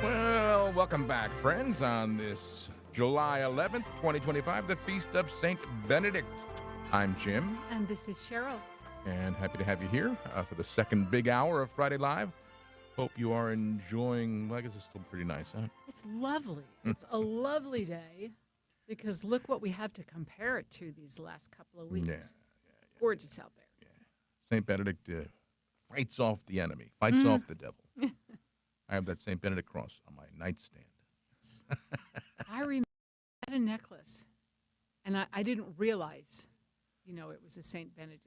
Well, welcome back, friends, on this July 11th, 2025, the Feast of St. Benedict. I'm Jim, And this is Cheryl. and happy to have you here for the second big hour of Friday Live. Hope you are enjoying, well, I guess it's still pretty nice, huh? It's lovely. It's a lovely day because look what we have to compare it to these last couple of weeks. Yeah. Gorgeous out there. St. Benedict fights off the enemy, fights off the devil. I have that St. Benedict cross on my nightstand. I remember I had a necklace and I didn't realize, it was a St. Benedict.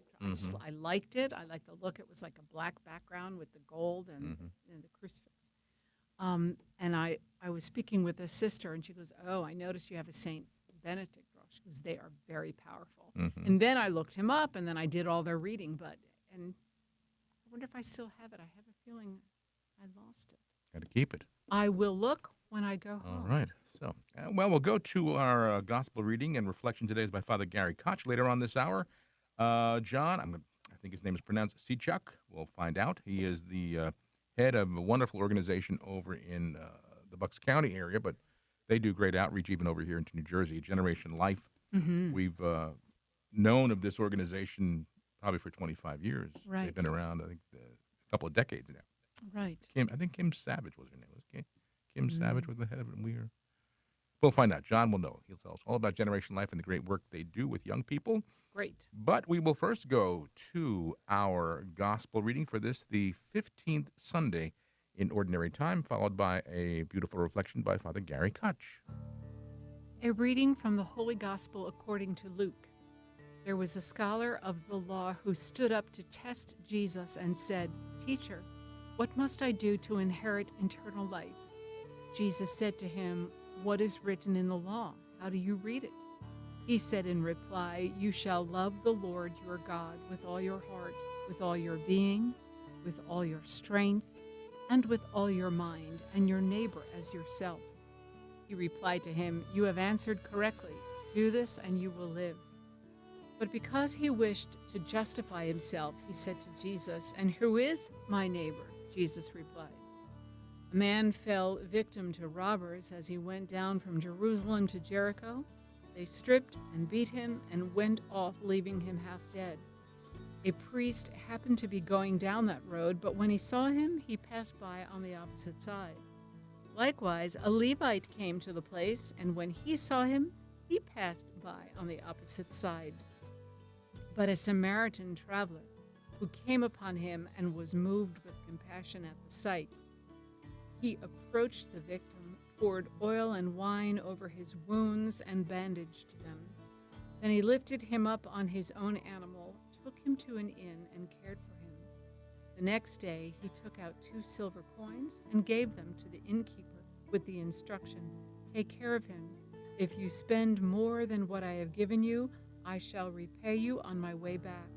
I liked it. I liked the look. It was like a black background with the gold and the crucifix. And I was speaking with a sister and she goes, "Oh, I noticed you have a St. Benedict cross." She goes, "They are very powerful." And then I looked him up and then I did all their reading. And I wonder if I still have it. I have a feeling I lost it. Got to keep it. I will look when I go home. All right. So, we'll go to our gospel reading and reflection today is by Father Gary Koch later on this hour. John, I think his name is pronounced Sechuk. We'll find out. He is the head of a wonderful organization over in the Bucks County area, but they do great outreach even over here into New Jersey, Generation Life. We've known of this organization probably for 25 years. Right. They've been around, I think, a couple of decades now. Right. I think Kim Savage was her name. Kim Savage was the head of it. We'll find out. John will know. He'll tell us all about Generation Life and the great work they do with young people. Great. But we will first go to our gospel reading for this, the 15th Sunday in Ordinary Time, followed by a beautiful reflection by Father Gary Koch. A reading from the Holy Gospel according to Luke. There was a scholar of the law who stood up to test Jesus and said, "Teacher, what must I do to inherit eternal life?" Jesus said to him, "What is written in the law? How do you read it?" He said in reply, "You shall love the Lord your God with all your heart, with all your being, with all your strength, and with all your mind, and your neighbor as yourself." He replied to him, "You have answered correctly. Do this and you will live." But because he wished to justify himself, he said to Jesus, "And who is my neighbor?" Jesus replied, "A man fell victim to robbers as he went down from Jerusalem to Jericho. They stripped and beat him and went off, leaving him half dead. A priest happened to be going down that road, but when he saw him, he passed by on the opposite side. Likewise, a Levite came to the place, and when he saw him, he passed by on the opposite side. But a Samaritan traveler who came upon him and was moved with compassion at the sight, he approached the victim, poured oil and wine over his wounds, and bandaged them. Then he lifted him up on his own animal, took him to an inn, and cared for him. The next day he took out 2 silver coins and gave them to the innkeeper with the instruction, 'Take care of him. If you spend more than what I have given you, I shall repay you on my way back.'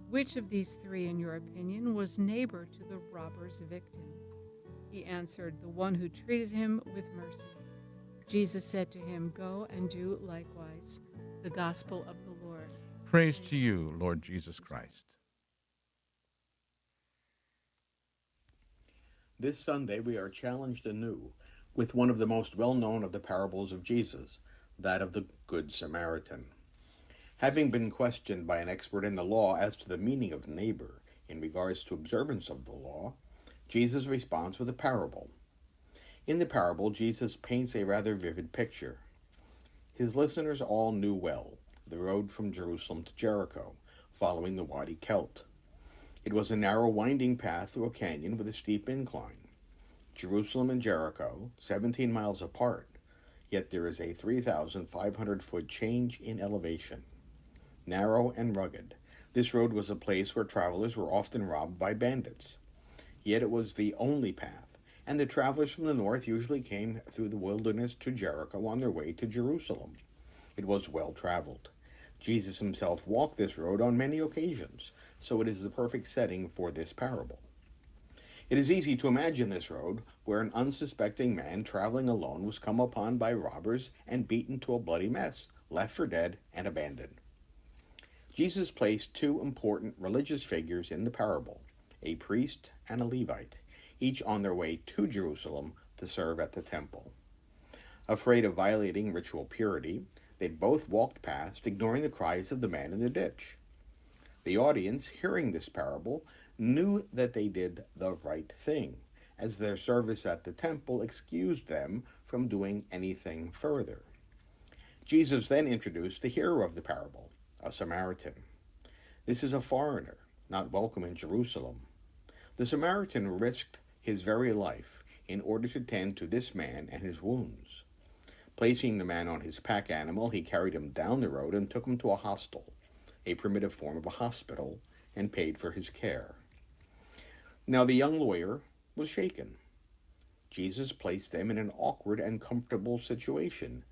Which of these 3, in your opinion, was neighbor to the robber's victim?" He answered, "The one who treated him with mercy." Jesus said to him, "Go and do likewise." The Gospel of the Lord. Praise to you, Lord Jesus Christ. This Sunday we are challenged anew with one of the most well-known of the parables of Jesus, that of the Good Samaritan. Having been questioned by an expert in the law as to the meaning of neighbor in regards to observance of the law, Jesus responds with a parable. In the parable, Jesus paints a rather vivid picture. His listeners all knew well the road from Jerusalem to Jericho, following the Wadi Kelt. It was a narrow, winding path through a canyon with a steep incline. Jerusalem and Jericho, 17 miles apart, yet there is a 3,500-foot change in elevation. Narrow and rugged, this road was a place where travelers were often robbed by bandits. Yet it was the only path, and the travelers from the north usually came through the wilderness to Jericho on their way to Jerusalem. It was well traveled. Jesus himself walked this road on many occasions, so it is the perfect setting for this parable. It is easy to imagine this road where an unsuspecting man traveling alone was come upon by robbers and beaten to a bloody mess, left for dead and abandoned. Jesus placed 2 important religious figures in the parable, a priest and a Levite, each on their way to Jerusalem to serve at the temple. Afraid of violating ritual purity, they both walked past, ignoring the cries of the man in the ditch. The audience, hearing this parable, knew that they did the right thing, as their service at the temple excused them from doing anything further. Jesus then introduced the hero of the parable, a Samaritan. This is a foreigner, not welcome in Jerusalem. The Samaritan risked his very life in order to tend to this man and his wounds. Placing the man on his pack animal, he carried him down the road and took him to a hostel, a primitive form of a hospital, and paid for his care. Now the young lawyer was shaken. Jesus placed them in an awkward and comfortable situation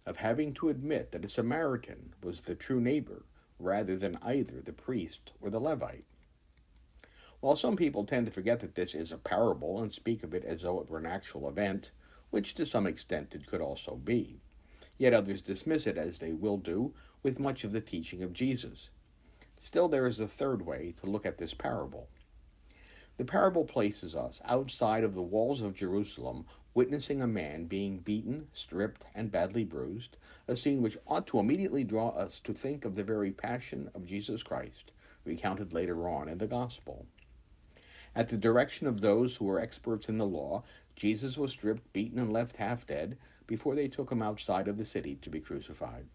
of having to admit that a Samaritan was the true neighbor rather than either the priest or the Levite. While some people tend to forget that this is a parable and speak of it as though it were an actual event, which to some extent it could also be, yet others dismiss it as they will do with much of the teaching of Jesus. Still, there is a third way to look at this parable. The parable places us outside of the walls of Jerusalem, witnessing a man being beaten, stripped, and badly bruised, a scene which ought to immediately draw us to think of the very passion of Jesus Christ, recounted later on in the Gospel. At the direction of those who were experts in the law, Jesus was stripped, beaten, and left half dead before they took him outside of the city to be crucified.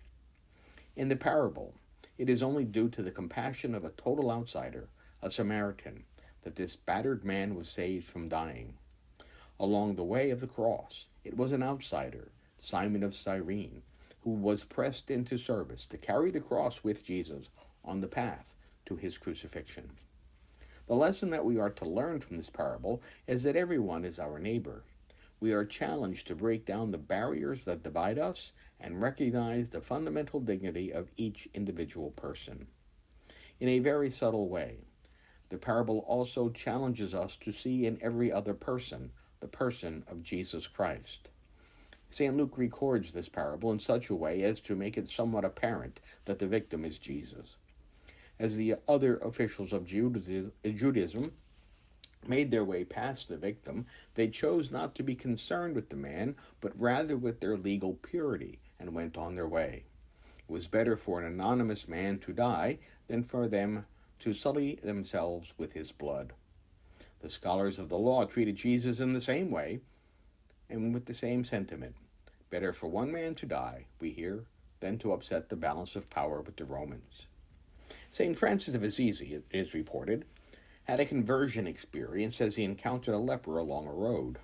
In the parable, it is only due to the compassion of a total outsider, a Samaritan, that this battered man was saved from dying. Along the way of the cross, it was an outsider, Simon of Cyrene, who was pressed into service to carry the cross with Jesus on the path to his crucifixion. The lesson that we are to learn from this parable is that everyone is our neighbor. We are challenged to break down the barriers that divide us and recognize the fundamental dignity of each individual person. In a very subtle way, the parable also challenges us to see in every other person the person of Jesus Christ. St. Luke records this parable in such a way as to make it somewhat apparent that the victim is Jesus. As the other officials of Judaism made their way past the victim, they chose not to be concerned with the man, but rather with their legal purity, and went on their way. It was better for an anonymous man to die than for them to sully themselves with his blood. The scholars of the law treated Jesus in the same way, and with the same sentiment. Better for one man to die, we hear, than to upset the balance of power with the Romans. St. Francis of Assisi, it is reported, had a conversion experience as he encountered a leper along a road.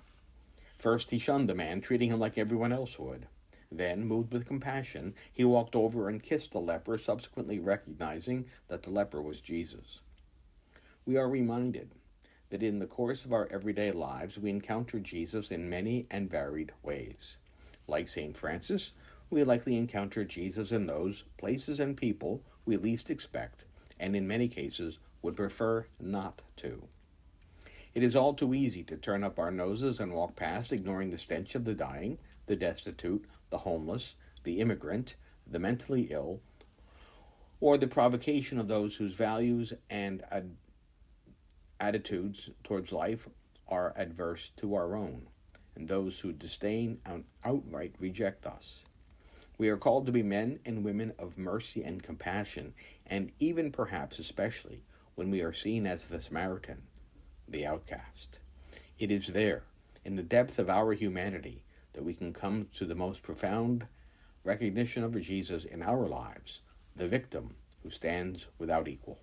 First, he shunned the man, treating him like everyone else would. Then, moved with compassion, he walked over and kissed the leper, subsequently recognizing that the leper was Jesus. We are reminded that in the course of our everyday lives, we encounter Jesus in many and varied ways. Like St. Francis, we likely encounter Jesus in those places and people we least expect, and in many cases would prefer not to. It is all too easy to turn up our noses and walk past, ignoring the stench of the dying, the destitute, the homeless, the immigrant, the mentally ill, or the provocation of those whose values and attitudes towards life are adverse to our own, and those who disdain and outright reject us. We are called to be men and women of mercy and compassion, and even perhaps especially when we are seen as the Samaritan, the outcast. It is there, in the depth of our humanity, that we can come to the most profound recognition of Jesus in our lives, the victim who stands without equal.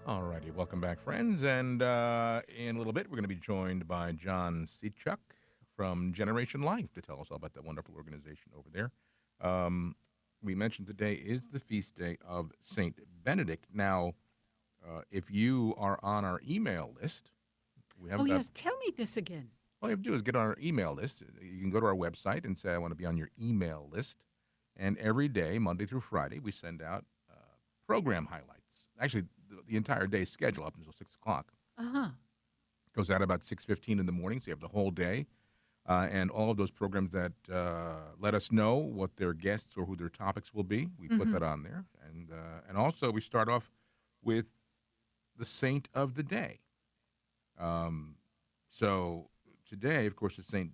All righty, welcome back, friends. And in a little bit, we're going to be joined by Jon Sechuk from Generation Life to tell us all about that wonderful organization over there. We mentioned today is the feast day of Saint Benedict. Now, if you are on our email list, we have Oh, yes. Tell me this again. all you have to do is get on our email list. You can go to our website and say, I want to be on your email list. And every day, Monday through Friday, we send out program highlights. Actually, the entire day's schedule up until 6 o'clock. Uh-huh. Goes out about 6:15 in the morning, so you have the whole day. And all of those programs that let us know what their guests or who their topics will be, we put that on there. And also, we start off with the saint of the day. So today, of course, is Saint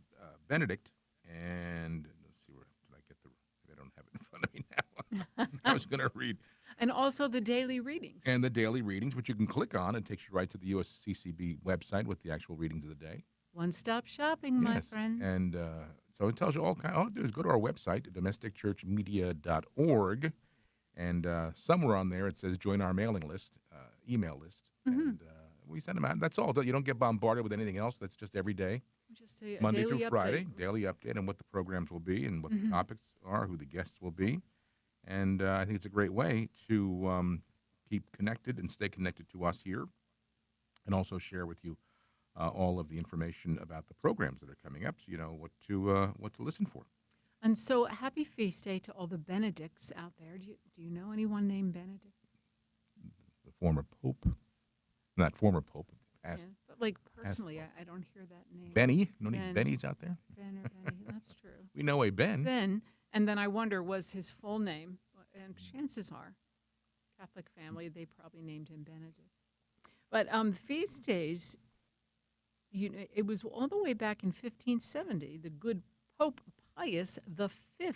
Benedict. And let's see, where did I get I don't have it in front of me now. I was going to read. And also the daily readings. And the daily readings, which you can click on. It takes you right to the USCCB website with the actual readings of the day. One-stop shopping, my friends. And so it tells you all you do is go to our website, domesticchurchmedia.org, And somewhere on there it says join our mailing list, email list, Hmm. and we send them out. That's all. You don't get bombarded with anything else. That's just every day, Just a Monday daily through Friday, update. daily update on what the programs will be and what the Hmm. topics are, who the guests will be. And I think it's a great way to keep connected and stay connected to us here, and also share with you all of the information about the programs that are coming up, so you know what to listen for. And so, happy feast day to all the Benedicts out there. Do you know anyone named Benedict? The former pope, not former pope, Yeah, past but like past personally, pope. I don't hear that name. Benny. No any Ben, Bennies out there. Ben or Benny. That's true. We know a Ben. Ben, and then I wonder, was his full name? And chances are, Catholic family, they probably named him Benedict. But feast days, it was all the way back in 1570. The good Pope Pius V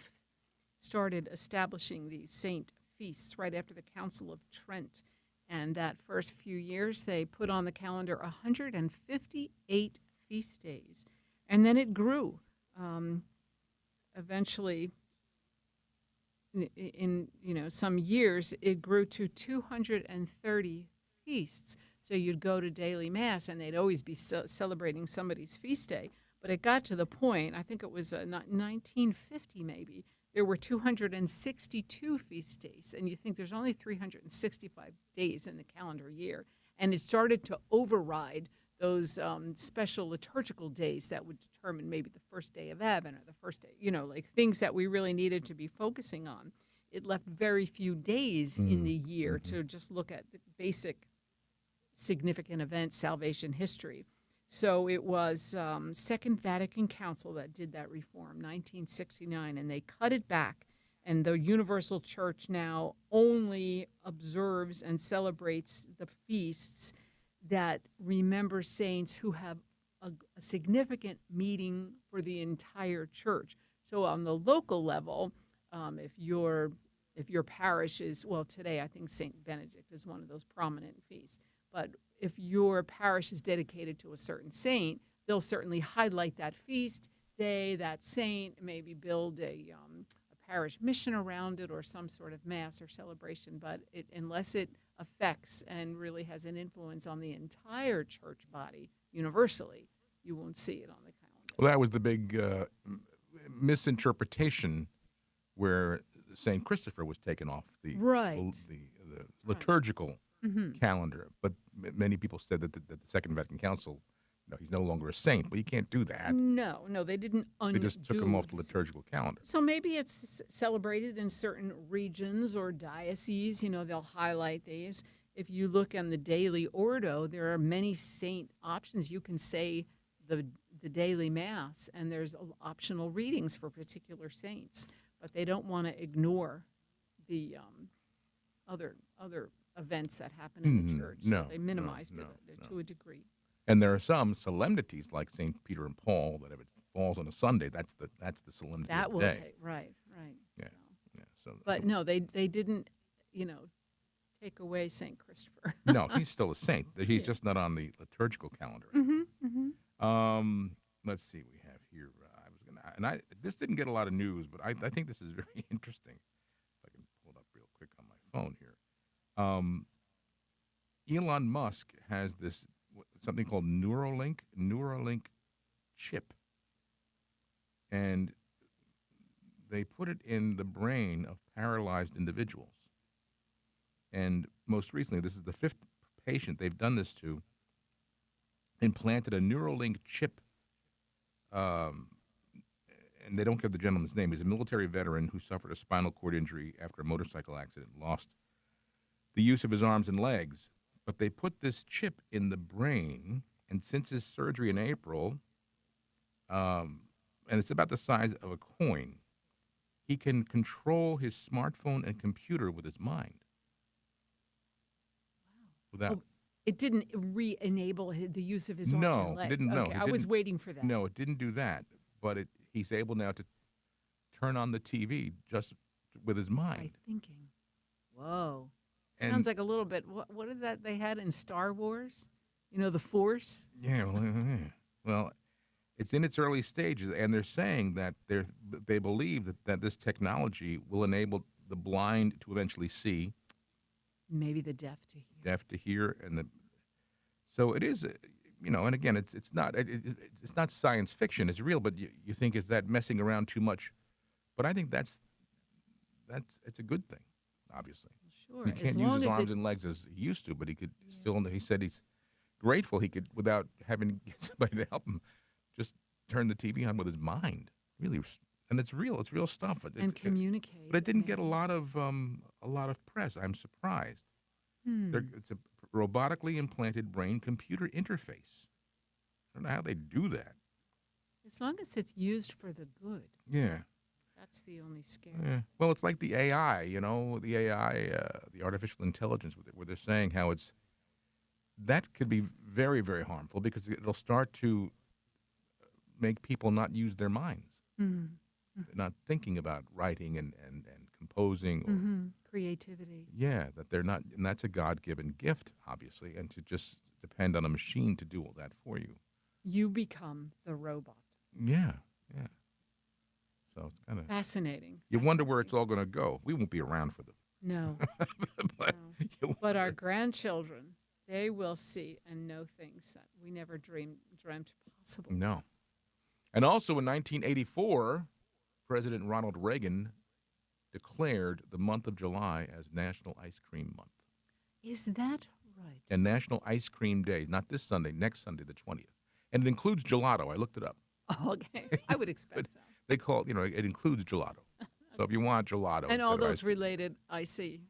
started establishing these saint feasts right after the Council of Trent. And that first few years, they put on the calendar 158 feast days. And then it grew. Eventually, in some years, it grew to 230 feasts. So you'd go to daily mass, and they'd always be celebrating somebody's feast day. But it got to the point, I think it was 1950 maybe, there were 262 feast days. And you think there's only 365 days in the calendar year. And it started to override those special liturgical days that would determine maybe the first day of Advent or the first day, like things that we really needed to be focusing on. It left very few days in the year to just look at the basic significant events, salvation history. So it was Second Vatican Council that did that reform, 1969, and they cut it back. And the Universal Church now only observes and celebrates the feasts that remember saints who have a significant meaning for the entire church. So on the local level, if your parish is, well, today I think Saint Benedict is one of those prominent feasts. But if your parish is dedicated to a certain saint, they'll certainly highlight that feast day, that saint, maybe build a parish mission around it or some sort of mass or celebration. But unless it affects and really has an influence on the entire church body universally, you won't see it on the calendar. Well, that was the big misinterpretation where Saint Christopher was taken off the Right. the liturgical calendar. But many people said that the Second Vatican Council, he's no longer a saint. But you can't do that. No, they didn't undo. They just took him off the liturgical calendar. So maybe it's celebrated in certain regions or dioceses. They'll highlight these. If you look on the daily ordo, there are many saint options. You can say the daily mass, and there's optional readings for particular saints. But they don't want to ignore the other events that happen in the church. No, So they minimized no, it no. to a degree. And there are some solemnities like St. Peter and Paul that if it falls on a Sunday, that's the solemnity That of the will day. take right. Yeah. So. Yeah. So, But no, they didn't, take away Saint Christopher. no, he's still a saint. He's Yeah. just not on the liturgical calendar. Let's see. We have here. This didn't get a lot of news, but I think this is very interesting. If I can pull it up real quick on my phone here. Elon Musk has this something called Neuralink chip, and they put it in the brain of paralyzed individuals. And most recently, this is the 5th patient they've done this to, implanted a Neuralink chip, and they don't give the gentleman's name. He's a military veteran who suffered a spinal cord injury after a motorcycle accident and lost the use of his arms and legs. But they put this chip in the brain, and since his surgery in April, and it's about the size of a coin, he can control his smartphone and computer with his mind. Without, It didn't re-enable the use of his arms and no, legs. it didn't. No, Okay, it I was didn't. waiting for that. No, it didn't do that. But he's able now to turn on the TV just with his By mind. thinking. Whoa. And- Sounds like a little bit. What is that they had in Star Wars? The Force. Yeah, well, it's in its early stages, and they're saying that they believe that this technology will enable the blind to eventually see, Maybe the deaf to hear. deaf to hear, and so it is. And again, it's not science fiction. It's real, but you think, is that messing around too much? But I think it's a good thing. Obviously, Sure. he As can't use long his as arms it's and legs as he used to, but he could still. He said he's grateful he could, without having to get somebody to help him, just turn the TV on with his mind. Really, and it's real. It's real stuff. and communicate. But it didn't get maybe. a lot of press. I'm surprised. Hmm. It's a robotically implanted brain-computer interface. I don't know how they do that. As long as it's used for the good. Yeah. That's the only scare. Yeah. Well, it's like the AI. The AI, the artificial intelligence, where they're saying how that could be very, very harmful because it'll start to make people not use their minds. Mm-hmm. They're not thinking about writing and composing. Or, Creativity. yeah, that they're not, and that's a God-given gift, obviously, and to just depend on a machine to do all that for you. You become the robot. Yeah, yeah. So it's kind of Fascinating. you wonder where it's all going to go. We won't be around for them, No. but No. you But our wonder. grandchildren, they will see and know things that we never dreamt possible. No. And also in 1984, President Ronald Reagan declared the month of July as National Ice Cream Month Is that right? and National Ice Cream Day. Not this Sunday, next Sunday, the 20th, and it includes gelato. I looked it up. Oh, okay. I would expect so. They call it includes gelato. So if you want gelato, And all instead of those ice cream. related icy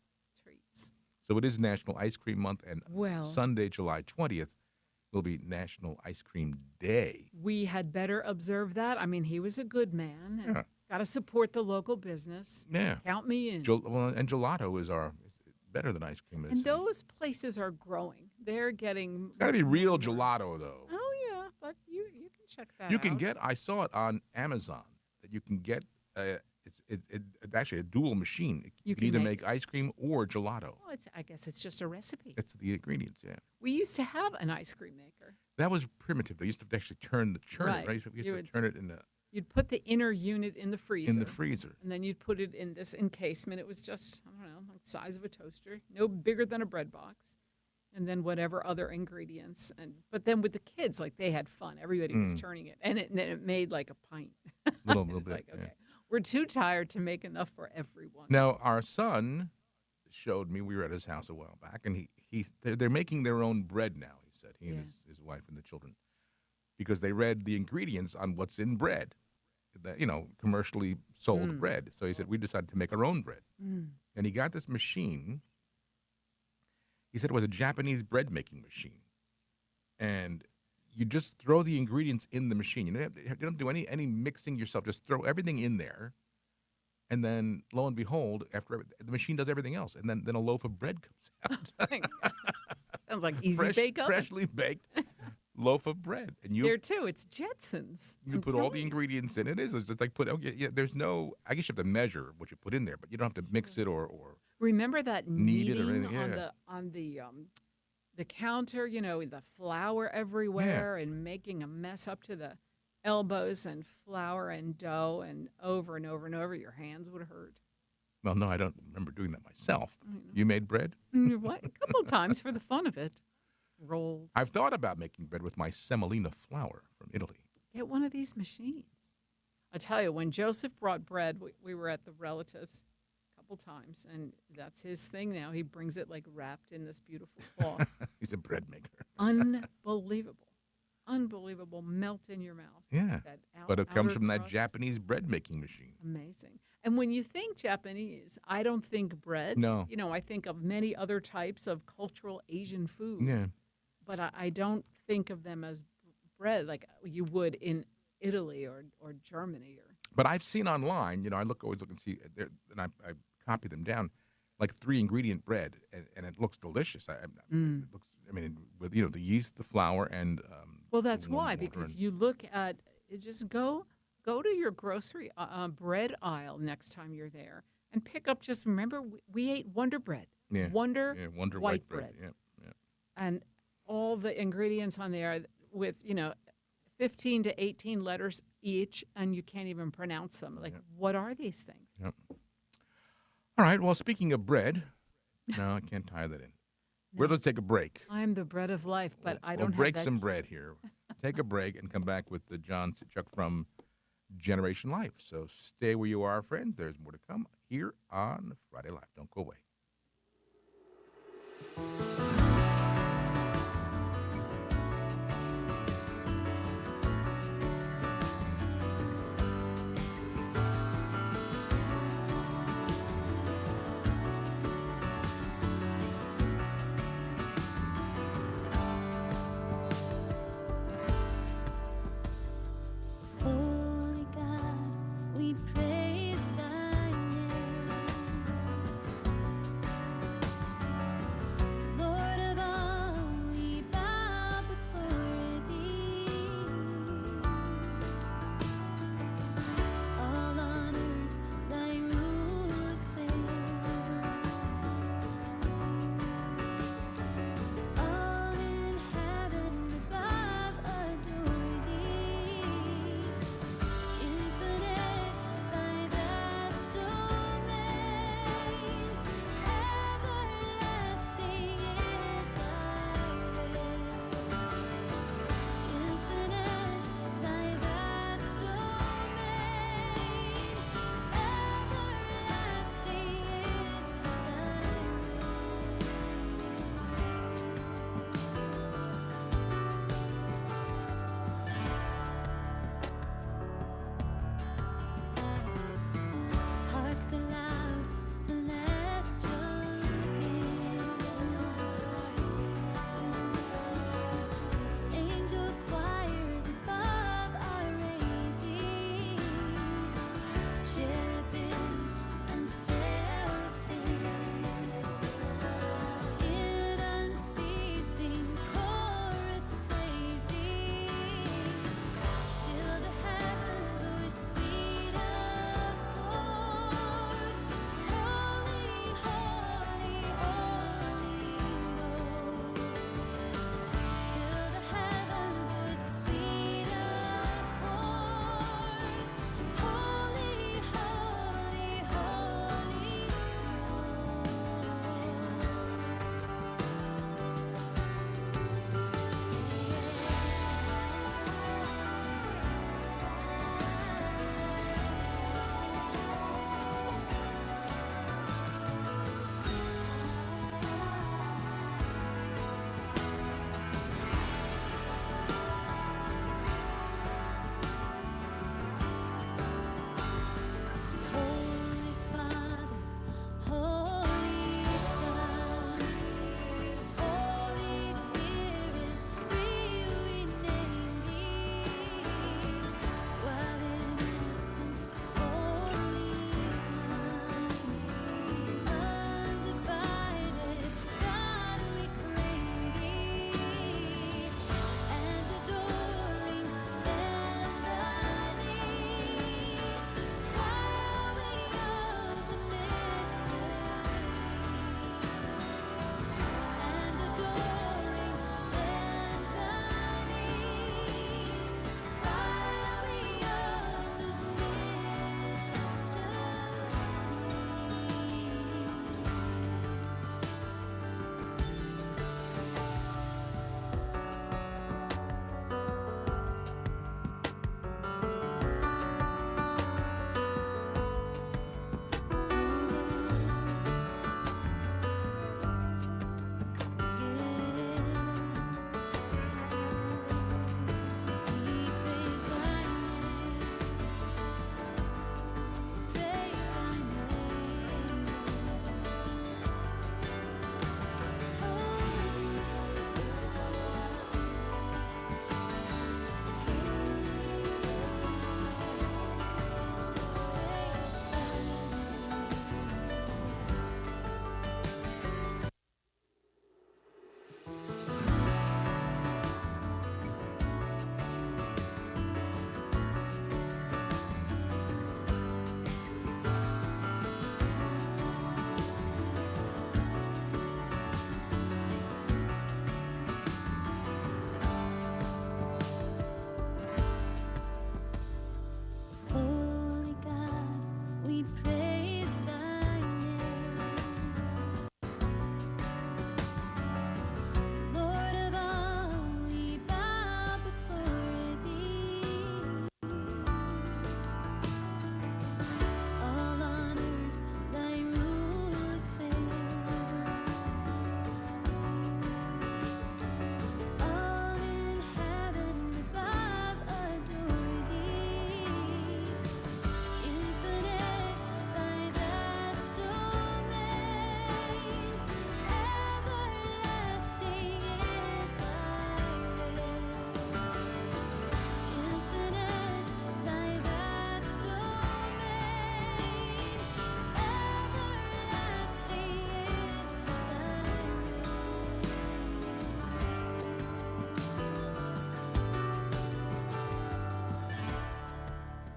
treats. So it is National Ice Cream Month, and Well, Sunday, July 20th, will be National Ice Cream Day. we had better observe that. I mean, he was a good man, and Yeah. got to support the local business. Yeah. Count me in. And gelato is better than ice cream. And those places are growing. They're getting. It's got to be much real more- gelato, though. Oh yeah, but you can check that. You can out. get. I saw it on Amazon that you can get. It's actually a dual machine. You can can either make- make ice cream or gelato. Well, I guess it's just a recipe. It's the ingredients. Yeah. We used to have an ice cream maker. That was primitive. They used to actually churn it, Right. right? We used You to would turn it in the You'd put the inner unit in the freezer. freezer. And then you'd put it in this encasement. It was just, I don't know, like the size of a toaster, no bigger than a bread box. And then whatever other ingredients. But then with the kids, like they had fun. Everybody was turning it. And then it made like a pint. Little It's bit. like, yeah. okay, we're too tired to make enough for everyone. Now our son showed me. We were at his house a while back, and they're making their own bread now. He said he and Yes. his wife and the children, because they read the ingredients on what's in bread, that commercially sold bread. So he said we decided to make our own bread, and he got this machine. He said it was a Japanese bread making machine, and you just throw the ingredients in the machine. You don't do any mixing yourself. Just throw everything in there. And then, lo and behold, the machine does everything else, and then a loaf of bread comes out. Sounds like easy bake oven. Freshly baked loaf of bread, and There too, it's Jetsons. you I'm put all telling the you. ingredients in. It's just like there's no. I guess you have to measure what you put in there, but you don't have to mix it or Remember that Knead it or kneading anything, yeah. on the counter, the flour everywhere and making a mess up to the elbows and flour and dough and over and over and over. Your hands would hurt. Well, no, I don't remember doing that myself. You made bread? What? A couple of times for the fun of it. Rolls. I've thought about making bread with my semolina flour from Italy. Get one of these machines. I tell you, when Joseph brought bread, we were at the relatives a couple times, and that's his thing now. He brings it like wrapped in this beautiful cloth. He's a bread maker. Unbelievable. Unbelievable. Melt in your mouth. Yeah, That but it comes outer from that crust. Japanese bread making machine. Amazing. And when you think Japanese, I don't think bread. No. I think of many other types of cultural Asian food. Yeah. But I don't think of them as bread like you would in Italy or Germany. But I've seen online, I always look and see, and I copy them down, like 3-ingredient bread, and it looks delicious. It looks, with the yeast, the flour, and Well, that's the warm why, water because and- you look at just go to your grocery bread aisle next time you're there and pick up. Just remember, we ate Wonder Bread, yeah, Wonder yeah, Wonder white bread. bread. Yeah. and all the ingredients on there with 15 to 18 letters each, and you can't even pronounce them. Like, what are these things? Yep. All right. Well, speaking of bread, no, I can't tie that in. We're No. going to take a break. I'm the bread of life, but I We'll don't have break that. some bread here. Take a break and come back with the Jon Sechuk from Generation Life. So stay where you are, friends. There's more to come here on Friday Live. Don't go away. Holy God, we praise thy name. Lord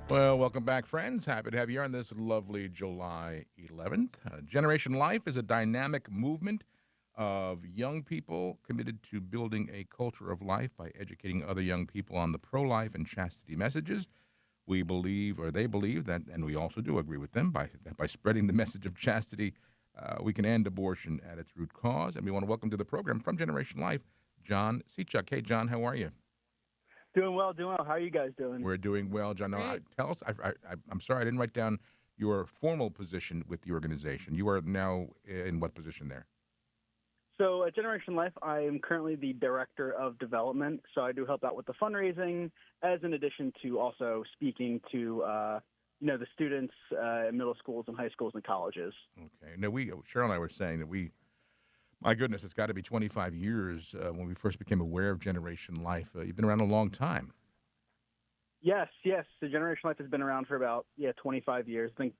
Well, welcome back, friends. Happy to have you on this lovely July 11th. Generation Life is a dynamic movement of young people committed to building a culture of life by educating other young people on the pro life and chastity messages. We believe, or they believe, that, and we also do agree with them, that by spreading the message of chastity, we can end abortion at its root cause. And we want to welcome to the program from Generation Life, Jon Sechuk. Hey, John, how are you? Doing well, doing well. How are you guys doing? We're doing well, John. Now, Great. tell us. I'm sorry I didn't write down your formal position with the organization. You are now in what position there? So at Generation Life, I am currently the director of development. So I do help out with the fundraising, as in addition to also speaking to the students in middle schools and high schools and colleges. Okay. Now, Cheryl and I were saying that my goodness, it's got to be 25 years when we first became aware of Generation Life. You've been around a long time. Yes, yes. So Generation Life has been around for about 25 years. I think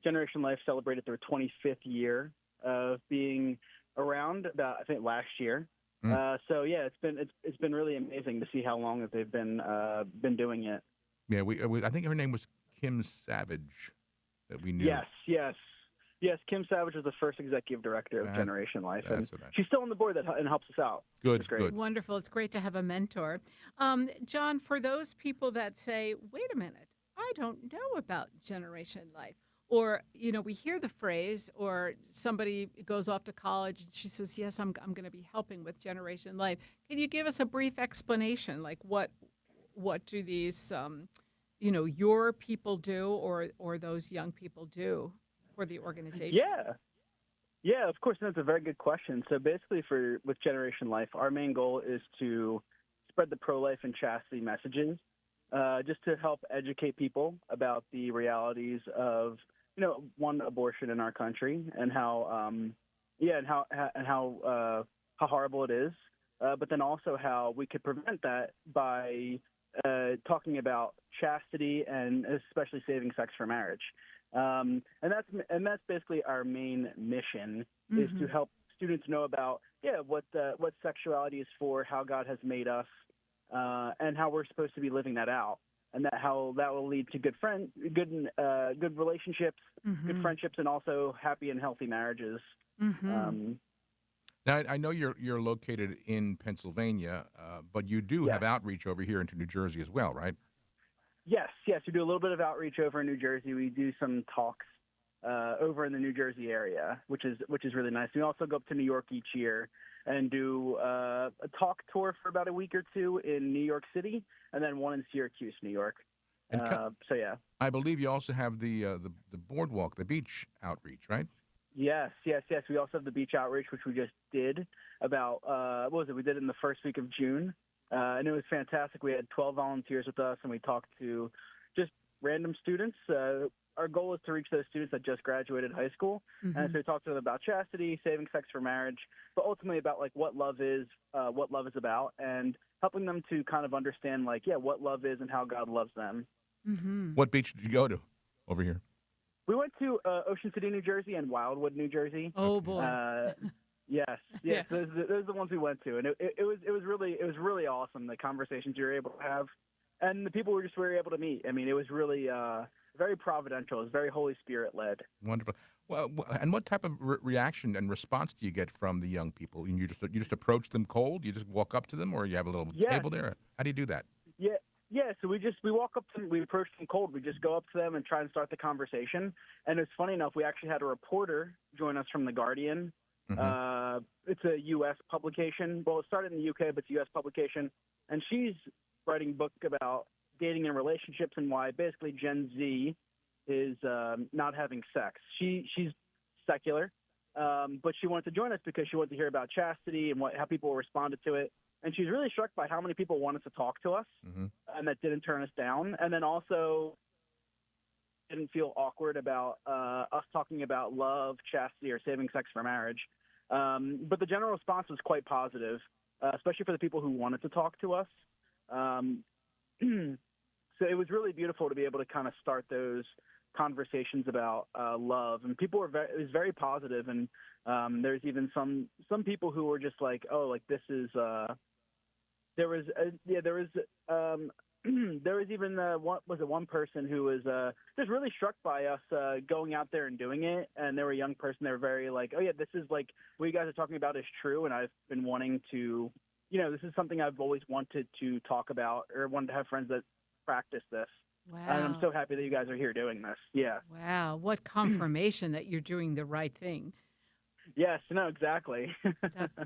Generation Life celebrated their 25th year of being around about, I think, last year. So yeah, it's been really amazing to see how long that they've been doing it. Yeah, I think her name was Kim Savage that we knew. Yes. Kim Savage was the first executive director of Generation Life, and what she's still on the board and helps us out. Good, great. good. Wonderful. It's great to have a mentor. John, for those people that say, wait a minute, I don't know about Generation Life. Or, we hear the phrase, or somebody goes off to college and she says, yes, I'm going to be helping with Generation Life. Can you give us a brief explanation? Like what do these, your people do or those young people do for the organization? Yeah, of course. That's a very good question. So basically with Generation Life, our main goal is to spread the pro-life and chastity messages, just to help educate people about the realities of, abortion in our country and how horrible it is, but then also how we could prevent that by talking about chastity and especially saving sex for marriage. And that's basically our main mission, is to help students know about what sexuality is for, how God has made us, and how we're supposed to be living that out, and how that will lead to good relationships, good friendships, and also happy and healthy marriages. Now, I know you're located in Pennsylvania, but you do have outreach over here into New Jersey as well, right? Yes. We do a little bit of outreach over in New Jersey. We do some talks over in the New Jersey area, which is really nice. We also go up to New York each year and do a talk tour for about a week or two in New York City, and then one in Syracuse, New York. So yeah. I believe you also have the boardwalk, the beach outreach, right? Yes. We also have the beach outreach, which we just did about, we did it in the first week of June. And it was fantastic. We had 12 volunteers with us, and we talked to just random students. Our goal is to reach those students that just graduated high school. And so we talked to them about chastity, saving sex for marriage, but ultimately about what love is about, and helping them to kind of understand what love is and how God loves them. What beach did you go to over here? We went to Ocean City, New Jersey, and Wildwood, New Jersey. Oh boy. Yes. Yeah. Those are the ones we went to, and it was really awesome. The conversations you were able to have, and the people we were able to meet. I mean, it was really very providential. It was very Holy Spirit led. Wonderful. Well, and what type of reaction and response do you get from the young people? You just approach them cold? You just walk up to them, or you have a little table there? How do you do that? Yeah. So we walk up to them, we approach them cold. We just go up to them and try and start the conversation. And it's funny enough, we actually had a reporter join us from The Guardian. It's a U.S. publication. Well, it started in the U.K., but it's a U.S. publication. And she's writing a book about dating and relationships and why basically Gen Z is not having sex. She's secular, but she wanted to join us because she wanted to hear about chastity and how people responded to it. And she's really struck by how many people wanted to talk to us and that didn't turn us down. And then also didn't feel awkward about us talking about love, chastity, or saving sex for marriage. But the general response was quite positive, especially for the people who wanted to talk to us. So it was really beautiful to be able to kind of start those conversations about love, and people were it was very positive. And there's even some people who were just like, oh, like this is there was there was even one person who was just really struck by us going out there and doing it, and they were a young person. They were very like, oh yeah, this is like what you guys are talking about is true, and I've been wanting to, this is something I've always wanted to talk about or wanted to have friends that practice this. And I'm Wow. so happy that you guys are here doing this. Yeah. Wow. What confirmation that you're doing the right thing. Yes. No. Exactly.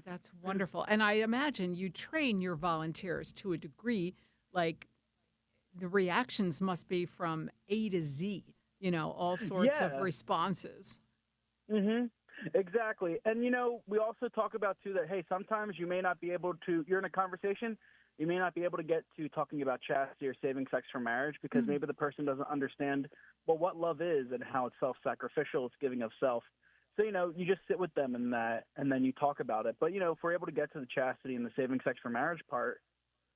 That's wonderful. And I imagine you train your volunteers to a degree, like the reactions must be from A to Z, all sorts of Yeah. responses. Exactly. And we also talk about too that hey, sometimes you may not be able to. You're in a conversation. You may not be able to get to talking about chastity or saving sex for marriage because Mhm. maybe the person doesn't understand what love is and how it's self-sacrificial, it's giving of self. So you just sit with them in that, and then you talk about it. But if we're able to get to the chastity and the saving sex for marriage part,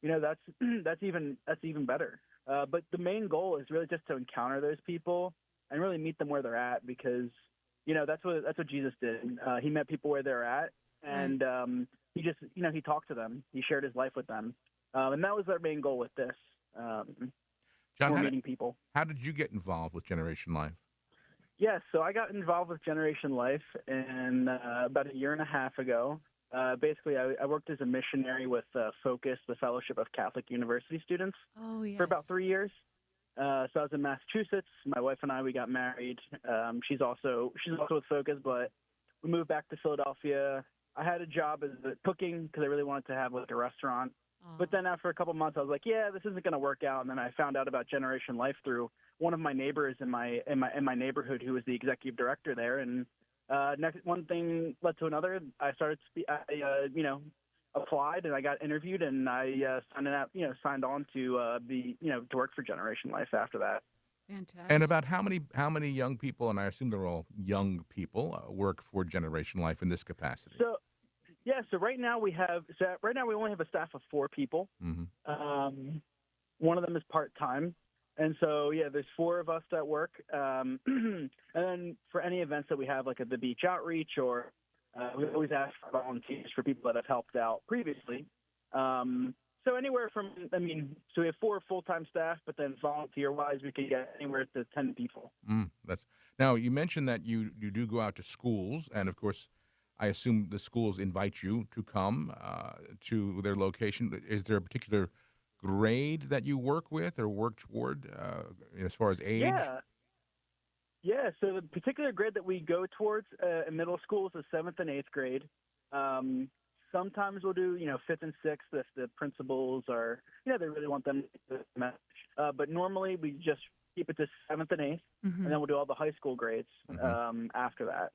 that's that's even better. But the main goal is really just to encounter those people and really meet them where they're at because that's what Jesus did. He met people where they're at, Right. and he just he talked to them. He shared his life with them, and that was our main goal with this. John, We're meeting people. how did you get involved with Generation Life? Yes, so I got involved with Generation Life in about a year and a half ago. Basically, I worked as a missionary with Focus, the Fellowship of Catholic University Students, Oh, for about yes. 3 years. So I was in Massachusetts. My wife and I, we got married. She's also with Focus, but we moved back to Philadelphia. I had a job as cooking because I really wanted to have like a restaurant. But Oh, then after a couple months, I was like, yeah, this isn't going to work out. And then I found out about Generation Life through one of my neighbors in my neighborhood who was the executive director there. And next one thing led to another. I started applied and I got interviewed and I signed on to be to work for Generation Life after that. And fantastic. about how many young people, and I assume they're all young people, work for Generation Life in this capacity? So yeah, right now we only have a staff of 4 people. Hmm. One of them is part time, and so yeah, there's 4 of us that work. And then for any events that we have, like at the beach outreach, or we always ask for volunteers for people that have helped out previously. So anywhere from, so we have 4 full-time staff, but then volunteer-wise, we could get anywhere to 10 people. That's now you mentioned that you do go out to schools, and of course, I assume the schools invite you to come to their location. Is there a particular grade that you work with or work toward as far as age? Yeah, yeah. So the particular grade that we go towards in middle school is the 7th and 8th grade. Um, Sometimes we'll do, 5th and 6th if the principals are, they really want them to match. But normally we just keep it to 7th and 8th, and Hmm. then we'll do all the high school grades Hmm. after that.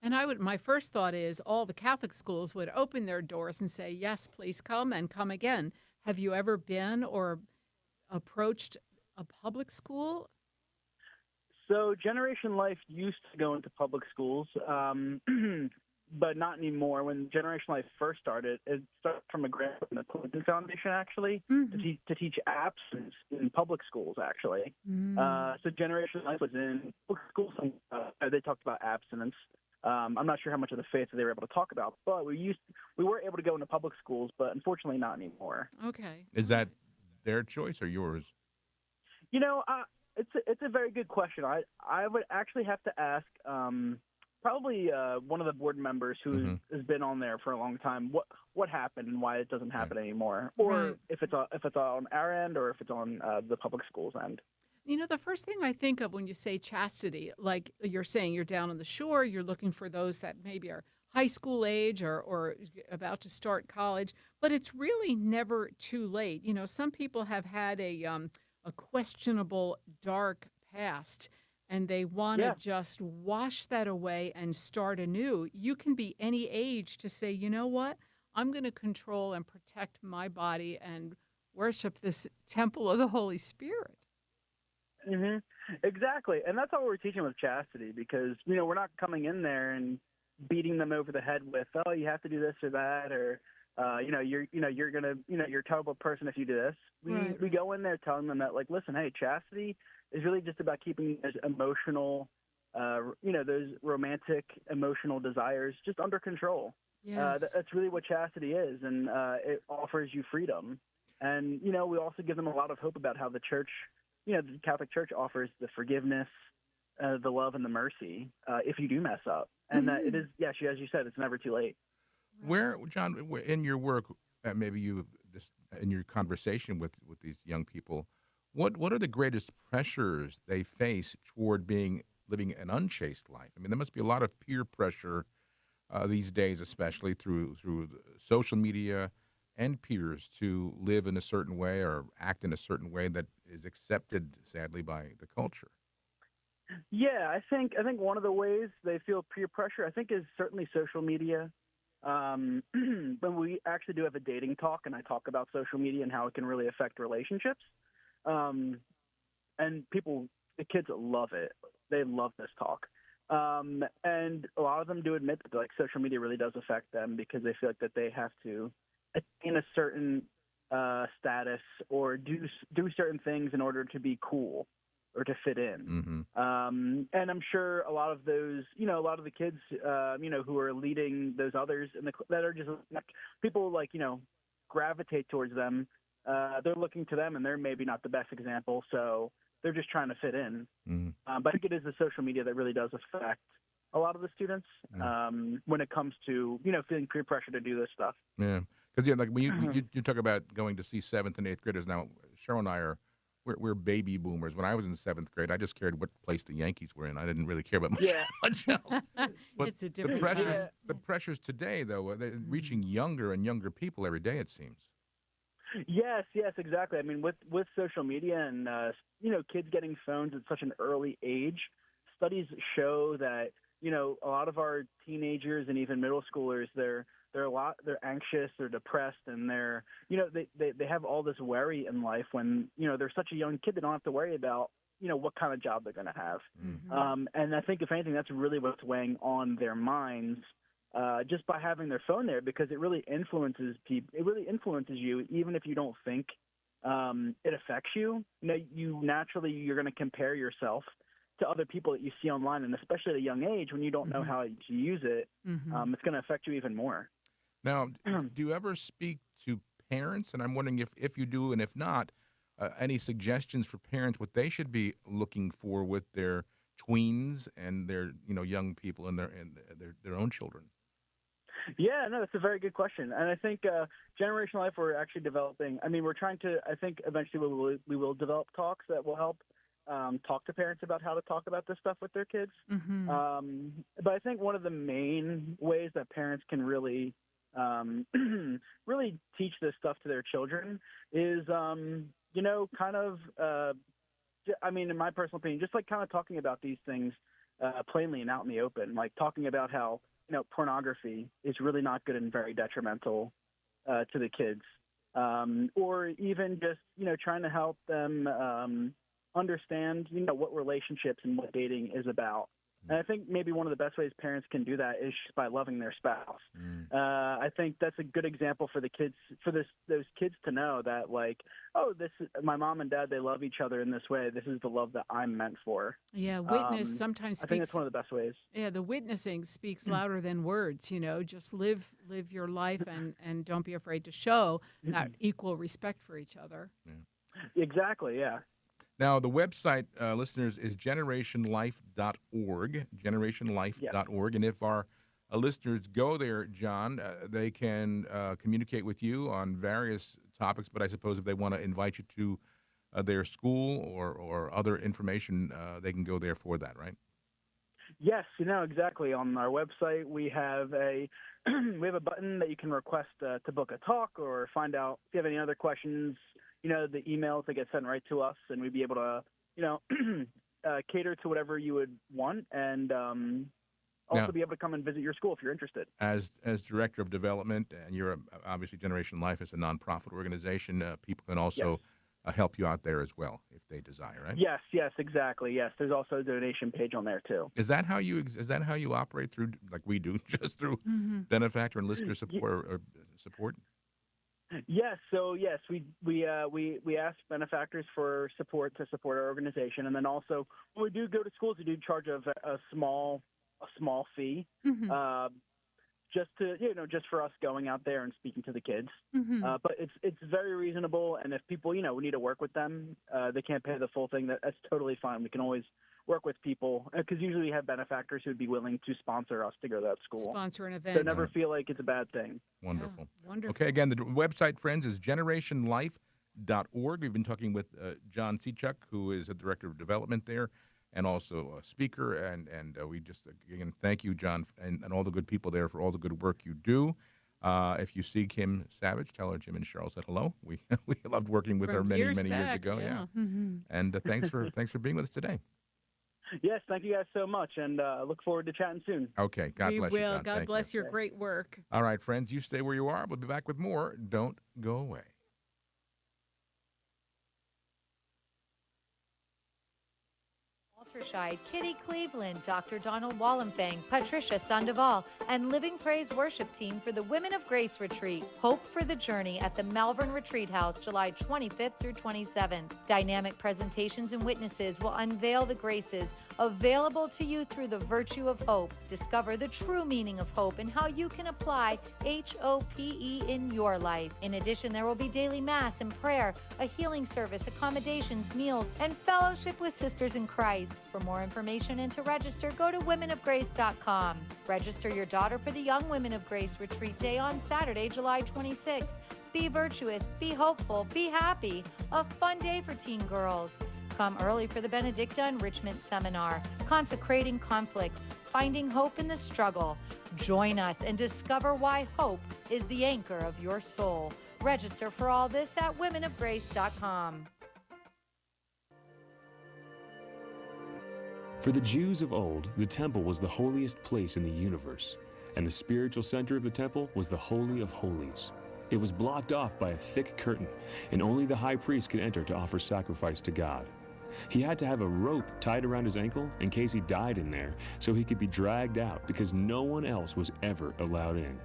And my first thought is all the Catholic schools would open their doors and say, yes, please come and come again. Have you ever been or approached a public school? So Generation Life used to go into public schools, but not anymore. When Generation Life first started, it started from a grant from the Clinton Foundation, actually, Mhm. to teach abstinence in public schools, actually. Mm. So Generation Life was in public schools. They talked about abstinence. I'm not sure how much of the faith they were able to talk about, but we were able to go into public schools, but unfortunately not anymore. Okay. Is All that right. their choice or yours? You know, it's a very good question. I would actually have to ask probably one of the board members who Hmm. has been on there for a long time what happened and why it doesn't Right. happen anymore, Right. or if it's on our end or if it's on the public schools end. The first thing I think of when you say chastity, like you're saying, you're down on the shore, you're looking for those that maybe are high school age or about to start college, but it's really never too late. Some people have had a questionable, dark past, and they want to Yeah. just wash that away and start anew. You can be any age to say, you know what? I'm going to control and protect my body and worship this temple of the Holy Spirit. hmm Exactly, and that's all we're teaching with chastity because we're not coming in there and beating them over the head with you have to do this or that or you're gonna you're a terrible person if you do this. We Right, we right. go in there telling them that like listen, hey, chastity is really just about keeping those emotional, those romantic emotional desires just under control. Yes. That's really what chastity is, and it offers you freedom. And, we also give them a lot of hope about how the church, the Catholic Church offers the forgiveness, the love, and the mercy if you do mess up. And that it is, as you said, it's never too late. Where, John, in your work, maybe you just in your conversation with these young people, what are the greatest pressures they face toward living an unchaste life? I mean, there must be a lot of peer pressure these days, especially through social media and peers, to live in a certain way or act in a certain way that is accepted, sadly, by the culture. Yeah, I think one of the ways they feel peer pressure, I think, is certainly social media. When we actually do have a dating talk, and I talk about social media and how it can really affect relationships, and the kids love it. They love this talk. And a lot of them do admit that social media really does affect them because they feel like that they have to attain a certain status or do certain things in order to be cool or to fit in. Mm-hmm. And I'm sure a lot of those, a lot of the kids, who are leading those others that are just people gravitate towards them. They're looking to them, and they're maybe not the best example, so they're just trying to fit in. Mm-hmm. But I think it is the social media that really does affect a lot of the students when it comes to feeling peer pressure to do this stuff. Yeah, because like when you talk about going to see 7th and 8th graders now, Cheryl and I we're baby boomers. When I was in 7th grade, I just cared what place the Yankees were in. I didn't really care about much, much else. But It's a different the pressures today, though, they're reaching younger and younger people every day, it seems. Yes, exactly. I mean, with social media and kids getting phones at such an early age, studies show that a lot of our teenagers and even middle schoolers they're anxious, they're depressed, and they have all this worry in life when they're such a young kid. They don't have to worry about what kind of job they're going to have. Mm-hmm. And I think if anything, that's really what's weighing on their minds. Just by having their phone there, because it really influences people. It really influences you, even if you don't think it affects you. You're going to compare yourself to other people that you see online, and especially at a young age when you don't know how to use it, it's going to affect you even more. Now, do you ever speak to parents? And I'm wondering if you do, and if not, any suggestions for parents what they should be looking for with their tweens and their young people and their own children. Yeah, no, that's a very good question. And I think Generation Life, we're actually developing. I mean, we're trying to. I think eventually we will develop talks that will help talk to parents about how to talk about this stuff with their kids. But I think one of the main ways that parents can really really teach this stuff to their children is, I mean, in my personal opinion, just kind of talking about these things plainly and out in the open, like talking about how pornography is really not good and very detrimental to the kids, or even just trying to help them understand what relationships and what dating is about. And I think maybe one of the best ways parents can do that is just by loving their spouse. I think that's a good example for the kids, those kids to know that, my mom and dad, they love each other in this way. This is the love that I'm meant for. Yeah, witness sometimes I think speaks. that's one of the best ways. Yeah, the witnessing speaks louder than words. Just live your life and don't be afraid to show that equal respect for each other. Yeah. Exactly. Yeah. Now, the website, listeners, is generationlife.org, generationlife.org. And if our listeners go there, John, they can communicate with you on various topics. But I suppose if they want to invite you to their school or other information, they can go there for that, right? Yes, exactly. On our website, we have a button that you can request to book a talk or find out if you have any other questions. The emails that get sent right to us, and we'd be able to, cater to whatever you would want, and also be able to come and visit your school if you're interested. As director of development, and you're obviously Generation Life is a nonprofit organization. People can also help you out there as well if they desire, right? Yes, exactly. Yes, there's also a donation page on there too. Is that how you operate through, like we do, just through benefactor and listener support or support? Yes. So yes, we ask benefactors for support to support our organization, and then also when we do go to schools, we do charge a small fee just for us going out there and speaking to the kids. Mm-hmm. But it's very reasonable, and if people, we need to work with them, they can't pay the full thing. That's totally fine. We can always work with people, because usually we have benefactors who'd be willing to sponsor us to go to that school. Sponsor an event. So never feel like it's a bad thing. Wonderful. Yeah, wonderful. Okay, again, the website, friends, is generationlife.org. We've been talking with Jon Sechuk, who is a director of development there and also a speaker. And we just, again, thank you, John, and all the good people there for all the good work you do. If you see Kim Savage, tell her Jim and Cheryl said hello. We loved working with her many years ago. Yeah. Mm-hmm. And thanks for being with us today. Yes, thank you guys so much, and look forward to chatting soon. Okay, God bless you, We will. John. God Thank bless you. your great work. All right, friends, you stay where you are. We'll be back with more. Don't go away. Scheid, Kitty Cleveland, Dr. Donald Wallenfang, Patricia Sandoval, and Living Praise Worship Team for the Women of Grace Retreat, Hope for the Journey at the Malvern Retreat House, July 25th through 27th. Dynamic presentations and witnesses will unveil the graces available to you through the virtue of hope. Discover the true meaning of hope and how you can apply HOPE in your life. In addition, there will be daily mass and prayer, a healing service, accommodations, meals, and fellowship with sisters in Christ. For more information and to register, go to womenofgrace.com. Register your daughter for the Young Women of Grace Retreat Day on Saturday, July 26th. Be virtuous, be hopeful, be happy. A fun day for teen girls. Come early for the Benedicta Enrichment Seminar, Consecrating Conflict, Finding Hope in the Struggle. Join us and discover why hope is the anchor of your soul. Register for all this at womenofgrace.com. For the Jews of old, the temple was the holiest place in the universe, and the spiritual center of the temple was the Holy of Holies. It was blocked off by a thick curtain, and only the high priest could enter to offer sacrifice to God. He had to have a rope tied around his ankle in case he died in there, so he could be dragged out because no one else was ever allowed in.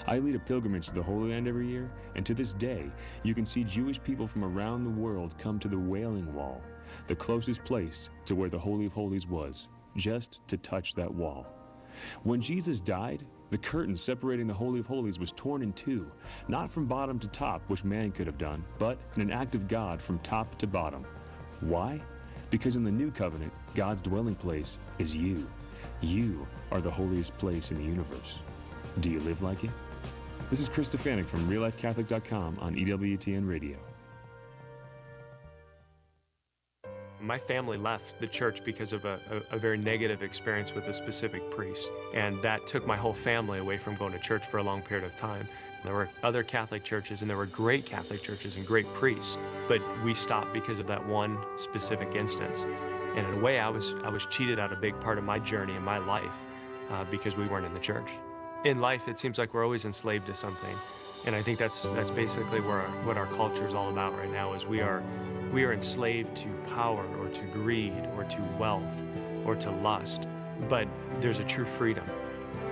I lead a pilgrimage to the Holy Land every year, and to this day, you can see Jewish people from around the world come to the Wailing Wall, the closest place to where the Holy of Holies was, just to touch that wall. When Jesus died, the curtain separating the Holy of Holies was torn in two, not from bottom to top, which man could have done, but in an act of God from top to bottom. Why? Because in the new covenant, God's dwelling place is you. You are the holiest place in the universe. Do you live like it? This is Chris Stefanik from RealLifeCatholic.com on EWTN Radio. My family left the church because of a very negative experience with a specific priest, and that took my whole family away from going to church for a long period of time. There were other Catholic churches, and there were great Catholic churches and great priests, but we stopped because of that one specific instance. And in a way, I was cheated out a big part of my journey in my life because we weren't in the church. In life, it seems like we're always enslaved to something, and I think that's basically what our culture is all about right now. Is we are enslaved to power or to greed or to wealth or to lust, but there's a true freedom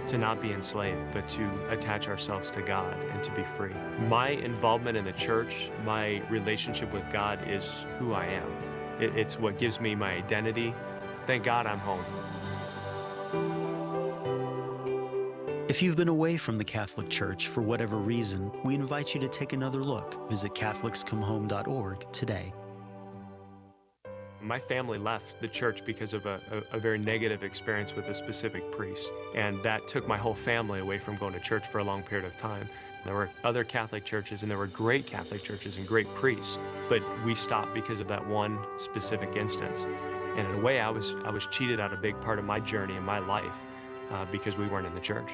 to not be enslaved, but to attach ourselves to God and to be free. My involvement in the church, my relationship with God is who I am. It's what gives me my identity. Thank God I'm home. If you've been away from the Catholic Church for whatever reason, we invite you to take another look. Visit CatholicsComeHome.org today. My family left the church because of a very negative experience with a specific priest, and that took my whole family away from going to church for a long period of time. There were other Catholic churches, and there were great Catholic churches and great priests, but we stopped because of that one specific instance. And in a way, I was cheated out a big part of my journey in my life because we weren't in the church.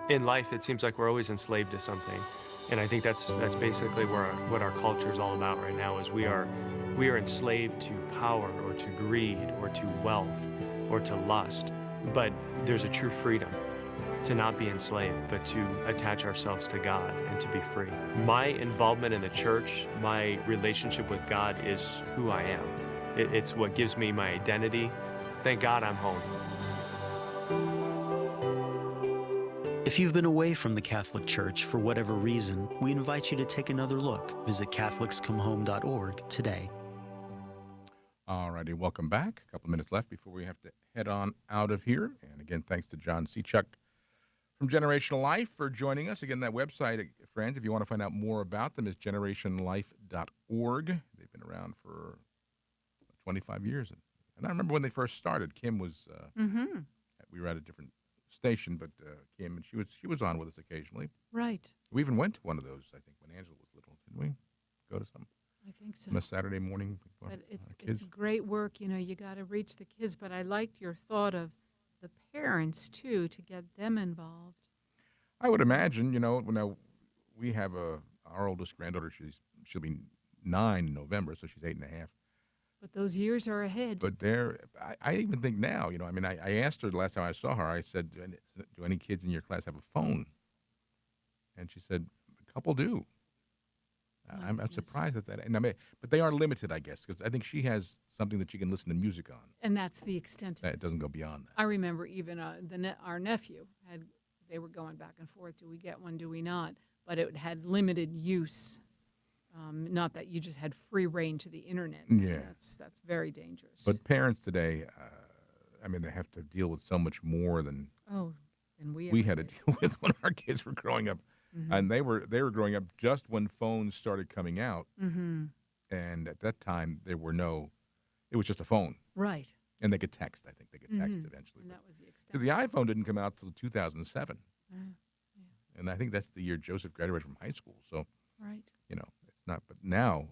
In life, it seems like we're always enslaved to something, and I think that's basically what our culture is all about right now. Is we are enslaved to power or to greed or to wealth or to lust, but there's a true freedom to not be enslaved, but to attach ourselves to God and to be free. My involvement in the church, my relationship with God is who I am. It's what gives me my identity. Thank God I'm home. If you've been away from the Catholic Church for whatever reason, we invite you to take another look. Visit CatholicsComeHome.org today. All righty, welcome back. A couple minutes left before we have to head on out of here. And again, thanks to Jon Sechuk from Generational Life for joining us. Again, that website, friends, if you want to find out more about them, is generationlife.org. They've been around for 25 years. And I remember when they first started, Kim was, we were at a different station, but Kim, and she was on with us occasionally. Right. We even went to one of those, I think, when Angela was little, didn't we? Go to some. I think so. On a Saturday morning. But it's great work. You know, you got to reach the kids. But I liked your thought of the parents, too, to get them involved. I would imagine, now we have our oldest granddaughter, she'll be 9 in November, so she's 8.5. But those years are ahead. But I even think now, I asked her the last time I saw her, I said, do any kids in your class have a phone? And she said, a couple do. I'm surprised at that. But they are limited, I guess, because I think she has something that she can listen to music on. And that's the extent of it. It doesn't go beyond that. I remember even our nephew, they were going back and forth. Do we get one? Do we not? But it had limited use. Not that you just had free reign to the internet. Yeah. That's very dangerous. But parents today, they have to deal with so much more than we had to deal with when our kids were growing up. Mm-hmm. And they were growing up just when phones started coming out. Mm-hmm. And at that time, it was just a phone. Right. And they could text. I think they could text eventually. And that was the extent. Because the iPhone didn't come out until 2007. Yeah. And I think that's the year Joseph graduated from high school. So, right. It's not. But now,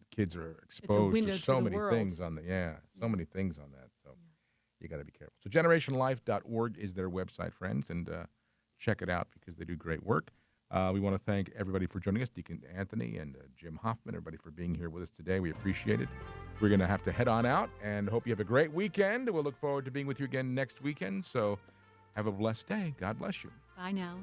kids are exposed to so many things on many things on that. So, you got to be careful. So, generationlife.org is their website, friends, and check it out because they do great work. We want to thank everybody for joining us, Deacon Anthony and Jim Hoffman, everybody for being here with us today. We appreciate it. We're going to have to head on out and hope you have a great weekend. We'll look forward to being with you again next weekend. So have a blessed day. God bless you. Bye now.